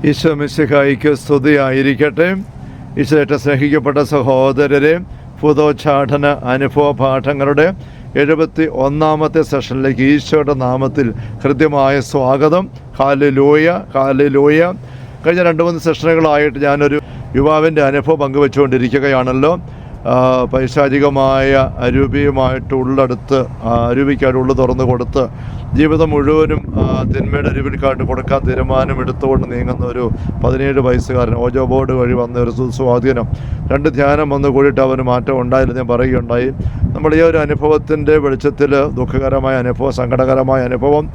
ഈശോ മിശിഹായിക്ക് സ്തുതിയായിരിക്കട്ടെ. ഈശോയേറ്റ സ്നേഹിക്കപ്പെട്ട സഹോദരരെ, പുതോച്ചാടന അനുഭവ പാഠങ്ങളുടെ 71ാമത്തെ സെഷനിലേക്ക് ഈശോയുടെ നാമത്തിൽ ഹൃദ്യമായ സ്വാഗതം. Hallelujah, hallelujah. കഴിഞ്ഞ 2-3 സെഷനുകളായിട്ട് ഞാനൊരു യുവാവിൻ്റെ അനുഭവം പങ്കുവെച്ചുകൊണ്ടിരിക്കുകയാണല്ലോ. പൈശാചികമായ അരൂപിയുമായിട്ട് ഉള്ളെടുത്ത് അരൂപിക്കായിട്ട് ഉള്ളു തുറന്നു കൊടുത്ത് ജീവിതം മുഴുവനും തിന്മയുടെ അരുവിൽക്കാട്ട് കൊടുക്കാൻ തീരുമാനം എടുത്തുകൊണ്ട് നീങ്ങുന്ന ഒരു 17 വയസ്സുകാരൻ ഓജോ ബോർഡ് വഴി വന്ന ഒരു സ്വാധീനം, 2 ധ്യാനം വന്ന് കൂടിയിട്ട് അവന് മാറ്റം ഉണ്ടായില്ല ഞാൻ പറയുകയുണ്ടായി. നമ്മൾ ഈ ഒരു അനുഭവത്തിൻ്റെ വെളിച്ചത്തിൽ ദുഃഖകരമായ അനുഭവം, സങ്കടകരമായ അനുഭവം,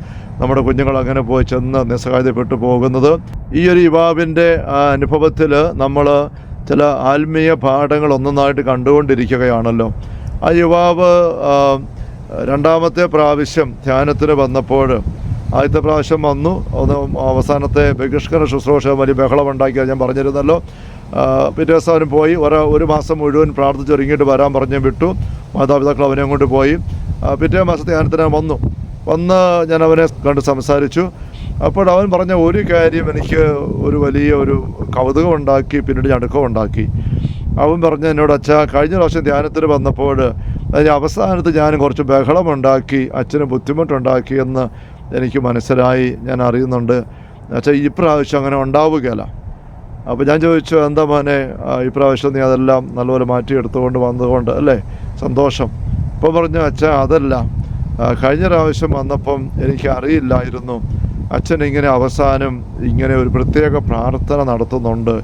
നമ്മുടെ കുഞ്ഞുങ്ങൾ അങ്ങനെ പോയി ചെന്ന് നിസ്സഹായതപ്പെട്ടു പോകുന്നത്, ഈ ഒരു യുവാവിൻ്റെ അനുഭവത്തിൽ നമ്മൾ ചില ആത്മീയ പാഠങ്ങൾ ഒന്നൊന്നായിട്ട് കണ്ടുകൊണ്ടിരിക്കുകയാണല്ലോ. ആ യുവാവ് 2ാമത്തെ പ്രാവശ്യം ധ്യാനത്തിന് വന്നപ്പോൾ, ആദ്യത്തെ പ്രാവശ്യം വന്നു, അവസാനത്തെ ബഹിഷ്കരണ ശുശ്രൂഷ വലിയ ബഹളമുണ്ടാക്കിയത് ഞാൻ പറഞ്ഞിരുന്നല്ലോ. പിറ്റേ ദിവസം അവനും പോയി ഒരു മാസം മുഴുവൻ പ്രാർത്ഥിച്ചൊരുങ്ങിയിട്ട് വരാൻ പറഞ്ഞ് വിട്ടു. മാതാപിതാക്കൾ അവനെ കൊണ്ട് പോയി. പിറ്റേ മാസം ധ്യാനത്തിന് വന്ന് ഞാൻ അവനെ കണ്ട് സംസാരിച്ചു. അപ്പോൾ അവൻ പറഞ്ഞ ഒരു കാര്യം എനിക്ക് ഒരു വലിയ കൗതുകം ഉണ്ടാക്കി, പിന്നീട് ഞടുക്കം ഉണ്ടാക്കി. അവൻ പറഞ്ഞ എന്നോട്, അച്ഛാ, കഴിഞ്ഞ പ്രാവശ്യം ധ്യാനത്തിന് വന്നപ്പോൾ അതിന് അവസാനത്ത് ഞാൻ കുറച്ച് ബഹളമുണ്ടാക്കി, അച്ഛന് ബുദ്ധിമുട്ടുണ്ടാക്കിയെന്ന് എനിക്ക് മനസ്സിലായി, ഞാൻ അറിയുന്നുണ്ട്. അച്ഛാ, ഈ പ്രാവശ്യം അങ്ങനെ ഉണ്ടാവുകയില്ല. അപ്പോൾ ഞാൻ ചോദിച്ചു, എന്താ മോനെ, ഈ പ്രാവശ്യം നീ അതെല്ലാം നല്ലപോലെ മാറ്റിയെടുത്തുകൊണ്ട് വന്നതുകൊണ്ട് അല്ലേ, സന്തോഷം. ഇപ്പം പറഞ്ഞു, അച്ഛാ, അതല്ല, കഴിഞ്ഞ പ്രാവശ്യം വന്നപ്പം എനിക്ക് അറിയില്ലായിരുന്നു അച്ഛൻ ഇങ്ങനെ അവസാനം ഇങ്ങനെ ഒരു പ്രത്യേക പ്രാർത്ഥന നടത്തുന്നുണ്ട്,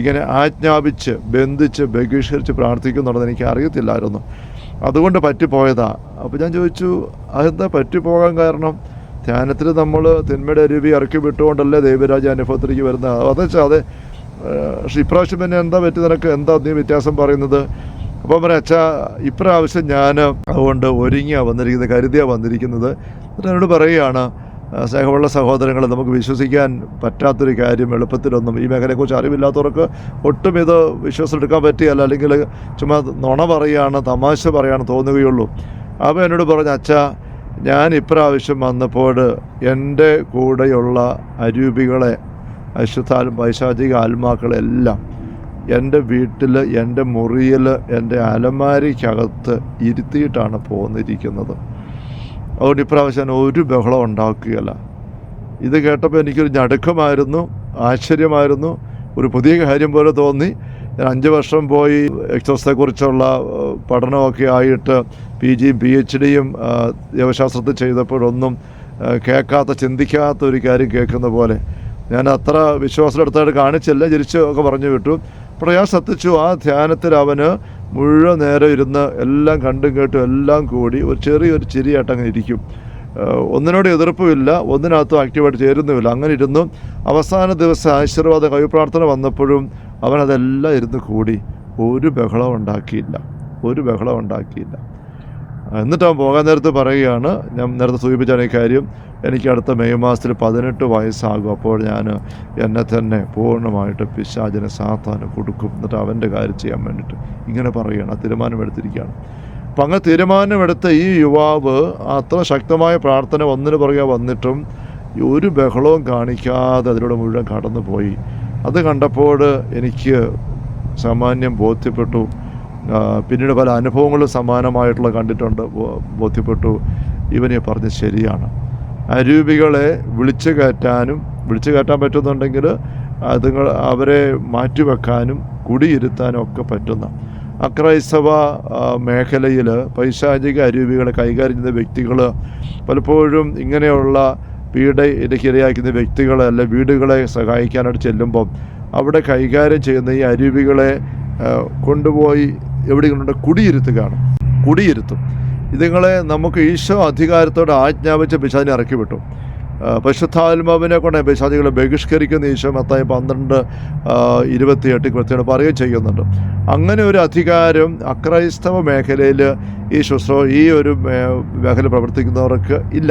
ഇങ്ങനെ ആജ്ഞാപിച്ച് ബന്ധിച്ച് ബഹിഷ്കരിച്ച് പ്രാർത്ഥിക്കുന്നുണ്ടെന്ന് എനിക്ക് അറിയത്തില്ലായിരുന്നു, അതുകൊണ്ട് പറ്റിപ്പോയതാ. അപ്പോൾ ഞാൻ ചോദിച്ചു, അതെന്താ പറ്റിപ്പോകാൻ കാരണം? ധ്യാനത്തിൽ നമ്മൾ തിന്മയുടെ അരുവി ഇറക്കി വിട്ടുകൊണ്ടല്ലേ ദൈവരാജ്യ അനുഭവത്തിലേക്ക് വരുന്നത്. അതെച്ചാൽ അതെ, പക്ഷേ ഇപ്രാവശ്യം പിന്നെ എന്താ പറ്റി, നിനക്ക് എന്താ നീ വ്യത്യാസം പറയുന്നത്? അപ്പം പറയാം, അച്ഛാ, ഇപ്രാവശ്യം ഞാൻ അതുകൊണ്ട് ഒരുങ്ങിയാണ് വന്നിരിക്കുന്നത്, കരുതിയാണ് വന്നിരിക്കുന്നത്. എന്നിട്ട് എന്നോട് പറയുകയാണ്, സ്നേഹമുള്ള സഹോദരങ്ങൾ, നമുക്ക് വിശ്വസിക്കാൻ പറ്റാത്തൊരു കാര്യം എളുപ്പത്തിലൊന്നും ഈ മേഖലയെക്കുറിച്ച് അറിവില്ലാത്തവർക്ക് ഒട്ടും ഇത് വിശ്വസിച്ചെടുക്കാൻ പറ്റിയല്ല, അല്ലെങ്കിൽ ചുമ്മാ നുണ പറയുകയാണ്, തമാശ പറയുകയാണ് തോന്നുകയുള്ളൂ. അപ്പോൾ എന്നോട് പറഞ്ഞു, അച്ഛാ, ഞാൻ ഇപ്രാവശ്യം വന്നപ്പോൾ എൻ്റെ കൂടെയുള്ള അരൂപികളെ, പൈശാചിക ആത്മാക്കളെല്ലാം എൻ്റെ വീട്ടിൽ, എൻ്റെ മുറിയിൽ, എൻ്റെ അലമാരിക്കകത്ത് ഇരുത്തിയിട്ടാണ് പോന്നിരിക്കുന്നത്. അതുകൊണ്ട് ഇപ്രാവശ്യം ഒരു ബഹളം ഉണ്ടാക്കുകയല്ല. ഇത് കേട്ടപ്പോൾ എനിക്കൊരു ഞടുക്കമായിരുന്നു, ആശ്ചര്യമായിരുന്നു, ഒരു പുതിയ കാര്യം പോലെ തോന്നി. ഞാൻ 5 വർഷം പോയി എക്സോസിനെക്കുറിച്ചുള്ള പഠനമൊക്കെ ആയിട്ട് PGയും PhDയും ദൈവശാസ്ത്രത്തിൽ ചെയ്തപ്പോഴൊന്നും കേൾക്കാത്ത, ചിന്തിക്കാത്ത ഒരു കാര്യം കേൾക്കുന്ന പോലെ ഞാൻ അത്ര വിശ്വാസമെടുത്തായിട്ട് കാണിച്ചില്ല, ചിരിച്ച് ഒക്കെ പറഞ്ഞു വിട്ടു. അപ്പോൾ ഞാൻ ശ്രദ്ധിച്ചു, ആ ധ്യാനത്തിൽ അവന് മുഴുവൻ നേരം ഇരുന്ന് എല്ലാം കണ്ടും കേട്ടും എല്ലാം കൂടി ഒരു ചെറിയൊരു ചിരിയായിട്ട് അങ്ങനെ ഇരിക്കും. ഒന്നിനോട് എതിർപ്പുമില്ല, ഒന്നിനകത്തും ആക്റ്റീവായിട്ട് ചേരുന്നുമില്ല. അങ്ങനെ ഇരുന്നു. അവസാന ദിവസം ആശീർവാദ കവിപ്രാർത്ഥന വന്നപ്പോഴും അവനതെല്ലാം ഇരുന്ന് കൂടി, ഒരു ബഹളം ഉണ്ടാക്കിയില്ല. എന്നിട്ട് അവൻ പോകാൻ നേരത്ത് പറയുകയാണ്, ഞാൻ നേരത്തെ സൂചിപ്പിച്ചാണ് ഈ കാര്യം, എനിക്ക് അടുത്ത മെയ് മാസത്തിൽ 18 വയസ്സാകും, അപ്പോൾ ഞാൻ എന്നെ തന്നെ പൂർണ്ണമായിട്ട് പിശാചിന് സാത്താന് കൊടുക്കും, എന്നിട്ട് അവൻ്റെ കാര്യം ചെയ്യാൻ വേണ്ടിയിട്ട് ഇങ്ങനെ പറയുകയാണ്. ആ തീരുമാനമെടുത്തിരിക്കുകയാണ്. അപ്പം അങ്ങനെ തീരുമാനമെടുത്ത ഈ യുവാവ് അത്ര ശക്തമായ പ്രാർത്ഥന ഒന്നിനു പുറകെ വന്നിട്ടും ഒരു ബഹളവും കാണിക്കാതെ അതിലൂടെ മുഴുവൻ കടന്നു പോയി. അത് കണ്ടപ്പോൾ എനിക്ക് സാമാന്യം ബോധ്യപ്പെട്ടു. പിന്നീട് പല അനുഭവങ്ങളും സമാനമായിട്ടുള്ള കണ്ടിട്ടുണ്ട്, ബോധ്യപ്പെട്ടു, ഇവനെ പറഞ്ഞ് ശരിയാണ്. അരൂപികളെ വിളിച്ചു കയറ്റാൻ പറ്റുന്നുണ്ടെങ്കിൽ അവരെ മാറ്റിവെക്കാനും കുടിയിരുത്താനും ഒക്കെ പറ്റുന്ന അക്രൈസ്തവ മേഖലയിൽ പൈശാചിക അരൂപികളെ കൈകാര്യം ചെയ്യുന്ന വ്യക്തികൾ പലപ്പോഴും ഇങ്ങനെയുള്ള പീഡയ്ക്കിരയാക്കുന്ന വ്യക്തികളെ അല്ലെ വീടുകളെ സഹായിക്കാനായിട്ട് ചെല്ലുമ്പം അവിടെ കൈകാര്യം ചെയ്യുന്ന ഈ അരൂപികളെ കൊണ്ടുപോയി എവിടെയുണ്ട് കുടിയിരുത്തും. ഇതുങ്ങളെ നമുക്ക് ഈശോ അധികാരത്തോടെ ആജ്ഞാപിച്ച് പിശാചിനെ ഇറക്കി വിട്ടു. പരിശുദ്ധാത്മാവിനെ കൊണ്ട് പിശാചികളെ ബഹിഷ്കരിക്കുന്ന ഈശോ മത്തായി 12:28 കൃത്യമായിട്ട് പറയുകയും ചെയ്യുന്നുണ്ട്. അങ്ങനെ ഒരു അധികാരം അക്രൈസ്തവ മേഖലയിൽ ഈ ഒരു മേഖല പ്രവർത്തിക്കുന്നവർക്ക് ഇല്ല.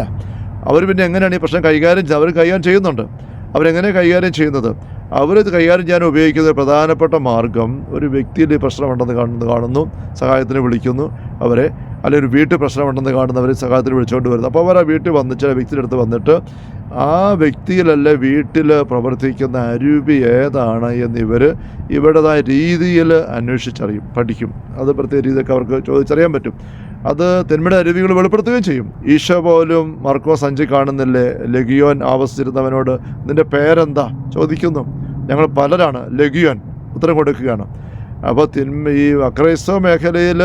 അവർ പിന്നെ എങ്ങനെയാണ് ഈ പ്രശ്നം കൈകാര്യം ചെയ്യുന്നുണ്ട്. അവരെങ്ങനെ കൈകാര്യം ചെയ്യുന്നത്? അവരത് കൈകാര്യം ചെയ്യാൻ ഉപയോഗിക്കുന്ന പ്രധാനപ്പെട്ട മാർഗം, ഒരു വ്യക്തിയിൽ പ്രശ്നമുണ്ടെന്ന് കാണുന്നു, സഹായത്തിന് വിളിക്കുന്നു അവരെ, അല്ലെങ്കിൽ ഒരു വീട്ടിൽ പ്രശ്നമുണ്ടെന്ന് കാണുന്നവരെ സഹായത്തിന് വിളിച്ചുകൊണ്ട് വരുന്നു. അപ്പോൾ അവർ ആ വീട്ടിൽ വന്നിട്ട് ആ വ്യക്തിയുടെ അടുത്ത് വന്നിട്ട് ആ വ്യക്തിയിലല്ല വീട്ടിൽ പ്രവർത്തിക്കുന്ന അരൂപി ഏതാണ് എന്ന് ഇവരുടേതായ രീതിയിൽ അന്വേഷിച്ചറിയും, പഠിക്കും. അത് പ്രത്യേക രീതിയൊക്കെ അവർക്ക് ചോദിച്ചറിയാൻ പറ്റും. അത് തിന്മയുടെ അരുവികൾ വെളിപ്പെടുത്തുകയും ചെയ്യും. ഈശോ പോലും മർക്കോസ് 5 കാണുന്നില്ലേ, ലെഗിയോൻ ആവസിച്ചിരുന്നവനോട് നിൻ്റെ പേരെന്താ ചോദിക്കുന്നു. ഞങ്ങൾ പലരാണ്, ലെഗിയോൻ ഉത്തരം കൊടുക്കുകയാണ്. അപ്പോൾ ഈ അക്രൈസ്തവ മേഖലയിൽ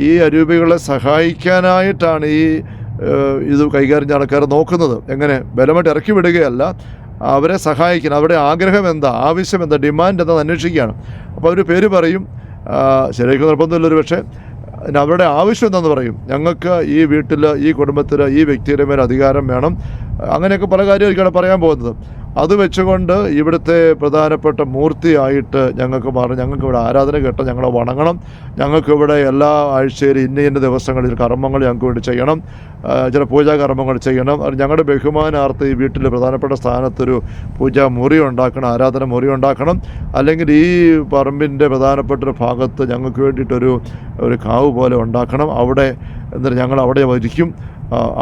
ഈ അരൂപികളെ സഹായിക്കാനായിട്ടാണ് ഇത് കൈകാര്യം ചെയ്യുന്ന ആൾക്കാർ നോക്കുന്നത്. എങ്ങനെ ബലമായിട്ട് ഇറക്കി വിടുകയല്ല, അവരെ സഹായിക്കണം. അവരുടെ ആഗ്രഹം എന്താ, ആവശ്യം എന്താ, ഡിമാൻഡ് എന്താ അന്വേഷിക്കുകയാണ്. അപ്പോൾ അവർ പേര് പറയും, ശരിക്കും നിർബന്ധമില്ലൊരു പക്ഷേ അവരുടെ ആവശ്യം എന്താണെന്ന് പറയും. ഞങ്ങൾക്ക് ഈ വീട്ടിൽ, ഈ കുടുംബത്തിൽ, ഈ വ്യക്തിയുടെ മേൽ അധികാരം വേണം. അങ്ങനെയൊക്കെ പല കാര്യമായിരിക്കാണ് പറയാൻ പോകുന്നത്. അത് വെച്ചുകൊണ്ട് ഇവിടുത്തെ പ്രധാനപ്പെട്ട മൂർത്തിയായിട്ട് ഞങ്ങൾക്ക് മാറും, ഞങ്ങൾക്കിവിടെ ആരാധന കേട്ടോ, ഞങ്ങളെ വണങ്ങണം, ഞങ്ങൾക്കിവിടെ എല്ലാ ആഴ്ചയിലും ഇന്ന ദിവസങ്ങളിൽ കർമ്മങ്ങൾ ഞങ്ങൾക്ക് വേണ്ടി ചെയ്യണം, ചില പൂജാകർമ്മങ്ങൾ ചെയ്യണം. ഞങ്ങളുടെ ബഹുമാനാർത്ഥം ഈ വീട്ടിൽ പ്രധാനപ്പെട്ട സ്ഥാനത്തൊരു പൂജാ മുറി ഉണ്ടാക്കണം, ആരാധന മുറി ഉണ്ടാക്കണം. അല്ലെങ്കിൽ ഈ പറമ്പിൻ്റെ പ്രധാനപ്പെട്ടൊരു ഭാഗത്ത് ഞങ്ങൾക്ക് വേണ്ടിയിട്ടൊരു കാവ് പോലെ ഉണ്ടാക്കണം. അവിടെ എന്നിട്ട് ഞങ്ങൾ അവിടെ വരിക്കും.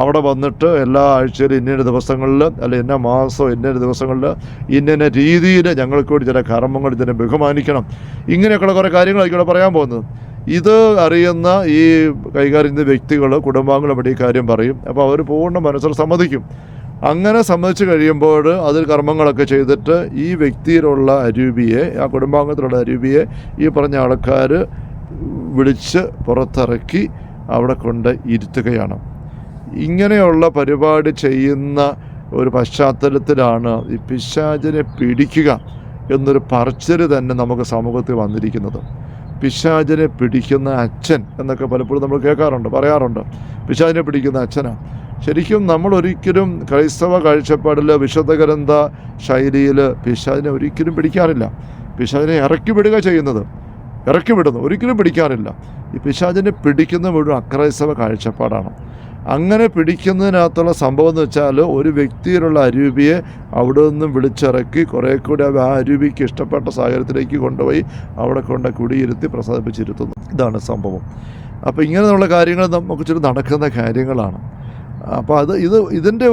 അവിടെ വന്നിട്ട് എല്ലാ ആഴ്ചയിലും ഇന്ന ദിവസങ്ങളിൽ, അല്ലെ ഇന്ന മാസം ഇന്ന ദിവസങ്ങളിൽ ഇന്ന രീതിയിൽ ഞങ്ങൾക്ക് വേണ്ടി ചില കർമ്മങ്ങൾ ഇതിനെ ബഹുമാനിക്കണം. ഇങ്ങനെയൊക്കെയുള്ള കുറേ കാര്യങ്ങളായിരിക്കും ഇവിടെ പറയാൻ പോകുന്നത്. ഇത് അറിയുന്ന ഈ കൈകാര്യം ചെയ്യുന്ന വ്യക്തികൾ, കുടുംബാംഗങ്ങളും ഇവിടെ ഈ കാര്യം പറയും. അപ്പോൾ അവർ പൂർണ്ണ മനസ്സിൽ സമ്മതിക്കും. അങ്ങനെ സമ്മതിച്ച് കഴിയുമ്പോൾ അതിൽ കർമ്മങ്ങളൊക്കെ ചെയ്തിട്ട് ഈ വ്യക്തിയിലുള്ള അരൂപിയെ, ആ കുടുംബാംഗത്തിലുള്ള അരൂപിയെ ഈ പറഞ്ഞ ആൾക്കാർ വിളിച്ച് പുറത്തിറക്കി അവിടെ കൊണ്ട് ഇരുത്തുകയാണ്. ഇങ്ങനെയുള്ള പരിപാടി ചെയ്യുന്ന ഒരു പശ്ചാത്തലത്തിലാണ് ഈ പിശാചിനെ പിടിക്കുക എന്നൊരു പറച്ചിൽ തന്നെ നമുക്ക് സമൂഹത്തിൽ വന്നിരിക്കുന്നത്. പിശാചിനെ പിടിക്കുന്ന അച്ഛൻ എന്നൊക്കെ പലപ്പോഴും നമ്മൾ കേൾക്കാറുണ്ട്, പറയാറുണ്ട്. പിശാചിനെ പിടിക്കുന്ന അച്ഛനാണ്. ശരിക്കും നമ്മൾ ഒരിക്കലും ക്രൈസ്തവ കാഴ്ചപ്പാടിൽ, വിശുദ്ധ ഗ്രന്ഥ ശൈലിയിൽ പിശാചിനെ ഒരിക്കലും പിടിക്കാറില്ല. പിശാചിനെ ഇറക്കി വിടുക ചെയ്യുന്നത്, ഇറക്കി വിടുന്നു, ഒരിക്കലും പിടിക്കാറില്ല. ഈ പിശാചിനെ പിടിക്കുന്ന മുഴുവൻ അക്രൈസ്തവ കാഴ്ചപ്പാടാണ്. അങ്ങനെ പിടിക്കുന്നതിനകത്തുള്ള സംഭവം എന്ന് വെച്ചാൽ, ഒരു വ്യക്തിയിലുള്ള അരൂപിയെ അവിടെ നിന്നും വിളിച്ചിറക്കി കുറേ കൂടി ആ അരൂപിക്ക് ഇഷ്ടപ്പെട്ട സാഹചര്യത്തിലേക്ക് കൊണ്ടുപോയി അവിടെ കൊണ്ട് കുടിയിരുത്തി പ്രസാദിപ്പിച്ചിരുത്തുന്നു. ഇതാണ് സംഭവം. അപ്പോൾ ഇങ്ങനെയുള്ള കാര്യങ്ങൾ നമുക്ക് ചുറ്റും നടക്കുന്ന കാര്യങ്ങളാണ്. അപ്പോൾ ഇതിൻ്റെ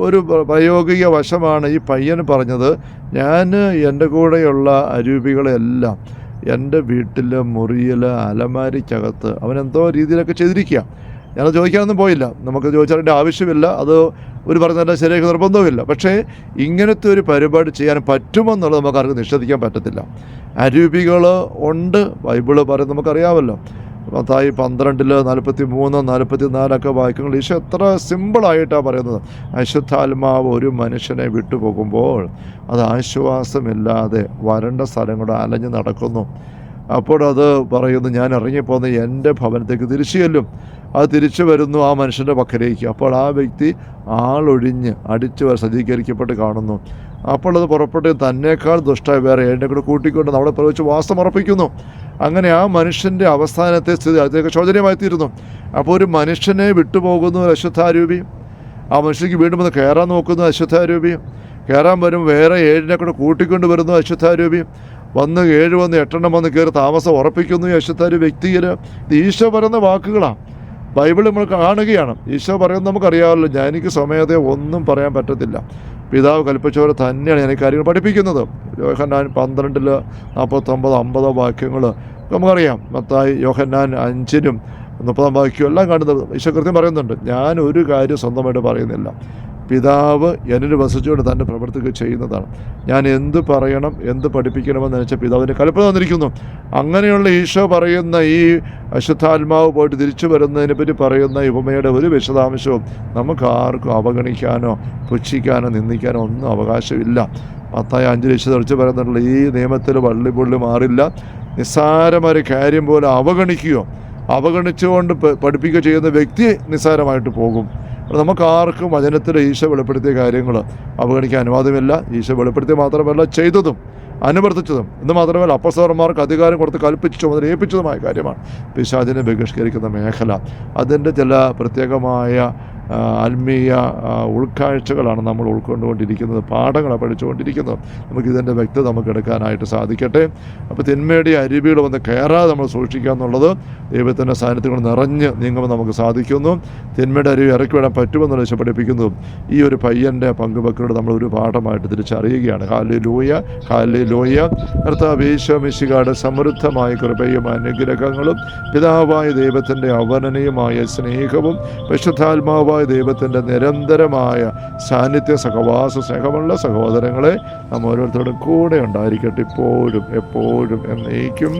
ഒരു പ്രായോഗിക വശമാണ് ഈ പയ്യൻ പറഞ്ഞത്. ഞാൻ എൻ്റെ കൂടെയുള്ള അരൂപികളെല്ലാം എൻ്റെ വീട്ടിൽ, മുറിയിൽ, അലമാരിക്കകത്ത് അവനെന്തോ രീതിയിലൊക്കെ ചെയ്തിരിക്കുക. ഞാനത് ചോദിക്കാനൊന്നും പോയില്ല, നമുക്ക് ചോദിച്ചതിൻ്റെ ആവശ്യമില്ല. അത് ഒരു പറഞ്ഞാൽ ശരിയാക്കി നിർബന്ധവുമില്ല. പക്ഷേ ഇങ്ങനത്തെ ഒരു പരിപാടി ചെയ്യാൻ പറ്റുമെന്നുള്ളത് നമുക്കാർക്കും നിഷേധിക്കാൻ പറ്റത്തില്ല. അരൂപികൾ ഉണ്ട്, ബൈബിള് പറയുന്നത് നമുക്കറിയാമല്ലോ. മത്തായി 12:43, 44 വാക്യങ്ങൾ ഈശോ എത്ര സിമ്പിളായിട്ടാണ് പറയുന്നത്. അശുദ്ധാത്മാവ് ഒരു മനുഷ്യനെ വിട്ടുപോകുമ്പോൾ അത് ആശ്വാസമില്ലാതെ വരണ്ട സ്ഥലങ്ങളുടെ അലഞ്ഞ് നടക്കുന്നു. അപ്പോൾ അത് പറയുന്നു, ഞാൻ ഇറങ്ങിപ്പോകുന്ന എൻ്റെ ഭവനത്തേക്ക് തിരിച്ചു ചെല്ലും. അത് തിരിച്ചു വരുന്നു ആ മനുഷ്യൻ്റെ പക്കലേക്ക്. അപ്പോൾ ആ വ്യക്തി ആളൊഴിഞ്ഞ് അടിച്ച് സജ്ജീകരിക്കപ്പെട്ട് കാണുന്നു. അപ്പോൾ അത് പുറപ്പെട്ട് തന്നേക്കാൾ ദുഷ്ടമായ വേറെ ഏഴിനെ കൂടെ കൂട്ടിക്കൊണ്ട് നമ്മളെ പ്രവചിച്ച് വാസമർപ്പിക്കുന്നു. അങ്ങനെ ആ മനുഷ്യൻ്റെ അവസാനത്തെ സ്ഥിതി അതിലേക്ക് ശോചനീയമായി തീരുന്നു. അപ്പോൾ ഒരു മനുഷ്യനെ വിട്ടുപോകുന്നു അശുദ്ധാരൂപി, ആ മനുഷ്യക്ക് വീണ്ടും വന്ന് കയറാൻ നോക്കുന്നു അശുദ്ധാരൂപി, കയറാൻ വരും വേറെ ഏഴിനെ കൂടെ കൂട്ടിക്കൊണ്ട് വരുന്നു അശുദ്ധാരൂപി, വന്ന് 7 വന്ന് 8 വന്ന് കയറി താമസം ഉറപ്പിക്കുന്നു ഈ അശുദ്ധാരൂപി വ്യക്തിയിൽ. ഇത് ഈശോ പറയുന്ന വാക്കുകളാണ്, ബൈബിൾ നമ്മൾ കാണുകയാണ്. ഈശോ പറയുന്നത് നമുക്കറിയാമല്ലോ. എനിക്ക് സ്വമേധയ ഒന്നും പറയാൻ പറ്റത്തില്ല, പിതാവ് കൽപ്പിച്ചവരെ തന്നെയാണ് ഞാൻ ഈ കാര്യങ്ങൾ പഠിപ്പിക്കുന്നത്. യോഹന്നാൻ 12:49-50 വാക്യങ്ങൾ നമുക്കറിയാം. മത്തായി യോഹന്നാൻ 5:30 വാക്യം എല്ലാം കാണുന്നത് ഈശോ കൃത്യം പറയുന്നുണ്ട്. ഞാൻ ഒരു കാര്യം സ്വന്തമായിട്ട് പറയുന്നില്ല, പിതാവ് എന്നിൽ വസിച്ചുകൊണ്ട് തൻ്റെ പ്രവൃത്തികൾ ചെയ്യുന്നതാണ്. ഞാൻ എന്ത് പറയണം, എന്ത് പഠിപ്പിക്കണമെന്ന് വെച്ചാൽ പിതാവിൻ്റെ കൽപ്പന തന്നിരിക്കുന്നു. അങ്ങനെയുള്ള ഈശോ പറയുന്ന ഈ അശുദ്ധാത്മാവ് പോയിട്ട് തിരിച്ചു വരുന്നതിനെ പറ്റി പറയുന്ന ഉപമയുടെ ഒരു വിശദാംശവും നമുക്ക് ആർക്കും അവഗണിക്കാനോ പുച്ഛിക്കാനോ നിന്ദിക്കാനോ ഒന്നും അവകാശമില്ല. മത്തായി 5 ഈശോ തെളിച്ച് പറയുന്നുള്ള ഈ നിയമത്തിൽ വള്ളിപുള്ളി മാറില്ല. നിസ്സാരമായ കാര്യം പോലെ അവഗണിച്ചുകൊണ്ട് പഠിപ്പിക്കുക ചെയ്യുന്ന വ്യക്തി നിസ്സാരമായിട്ട് പോകും. നമുക്കാർക്കും വചനത്തിൽ ഈശോ വെളിപ്പെടുത്തിയ കാര്യങ്ങൾ അവഗണിക്കാൻ അനുവാദമില്ല. ഈശോ വെളിപ്പെടുത്തിയ മാത്രമല്ല ചെയ്തതും അനുവർത്തിച്ചതും എന്ന് മാത്രമല്ല അപ്പസ്തലന്മാർക്ക് അധികാരം കൊടുത്ത് കൽപ്പിച്ചു ചുമതല ഏൽപ്പിച്ചതുമായ കാര്യമാണ് പിശാചിനെ ബഹിഷ്കരിക്കുന്ന മേഖല. അതിൻ്റെ ചില പ്രത്യേകമായ ആത്മീയ ഉൾക്കാഴ്ചകളാണ് നമ്മൾ ഉൾക്കൊണ്ടുകൊണ്ടിരിക്കുന്നത്, പാഠങ്ങളാണ് പഠിച്ചുകൊണ്ടിരിക്കുന്നത്. നമുക്കിതിൻ്റെ വ്യക്തത നമുക്ക് എടുക്കാനായിട്ട് സാധിക്കട്ടെ. അപ്പോൾ തിന്മയുടെ അരുവികൾ വന്ന് കയറാതെ നമ്മൾ സൂക്ഷിക്കുക എന്നുള്ളത് ദൈവത്തിൻ്റെ സാന്നിധ്യം കൊണ്ട് നിറഞ്ഞ് നീങ്ങുമ്പോൾ നമുക്ക് സാധിക്കുന്നു. തിന്മയുടെ അരുവി ഇറക്കി വിടാൻ പറ്റുമെന്നുള്ള വെച്ച് പഠിപ്പിക്കുന്നതും ഈ ഒരു പയ്യൻ്റെ പങ്കുവെക്കലോട് നമ്മൾ ഒരു പാഠമായിട്ട് തിരിച്ചറിയുകയാണ്. Hallelujah, hallelujah. കർത്താവ് യേശു മിശിഹായുടെ സമൃദ്ധമായ കൃപയും അനുഗ്രഹങ്ങളും പിതാവായ ദൈവത്തിൻ്റെ അവനനീയമായ സ്നേഹവും പരിശുദ്ധാത്മാവായ ദൈവത്തിൻ്റെ നിരന്തരമായ സാന്നിധ്യ സഹവാസ സ്നേഹമുള്ള സഹോദരങ്ങളെ നാം ഓരോരുത്തരോടും കൂടെ ഉണ്ടായിരിക്കട്ടെ, ഇപ്പോഴും എപ്പോഴും എന്നേക്കും.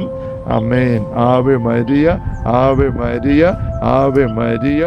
ആമേൻ. Ave Maria, Ave Maria, Ave Maria.